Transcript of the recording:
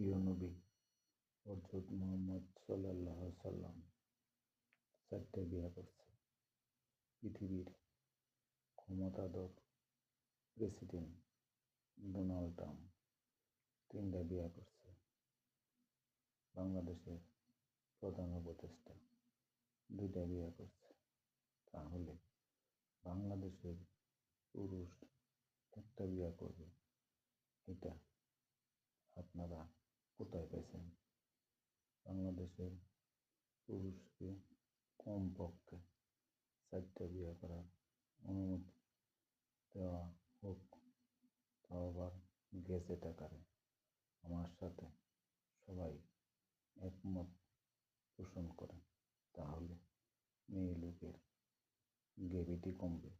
প্রিয় নবী হযরত মুহাম্মদ সাল্লাল্লাহু আলাইহি সাল্লাম 4টে বিয়ে করছে। পৃথিবীর ক্ষমতাধর প্রেসিডেন্ট ডোনাল্ড ট্রাম্প 3টা বিয়ে করছে। বাংলাদেশের প্রধান উপদেষ্টা 2টা বিয়ে করছে। তাহলে বাংলাদেশের পুরুষ একটা বিয়ে করবে, এটা আপনারা কোথায় পেয়েছেন? বাংলাদেশের পুরুষকে কমপক্ষে 4টে বিয়ে করার অনুমতি দেওয়া হোক, তাও আবার গেজেট আকারে। আমার সাথে সবাই একমত পোষণ করে, তাহলে মেয়ে লোকের গ্র্যাভিটি কমবে।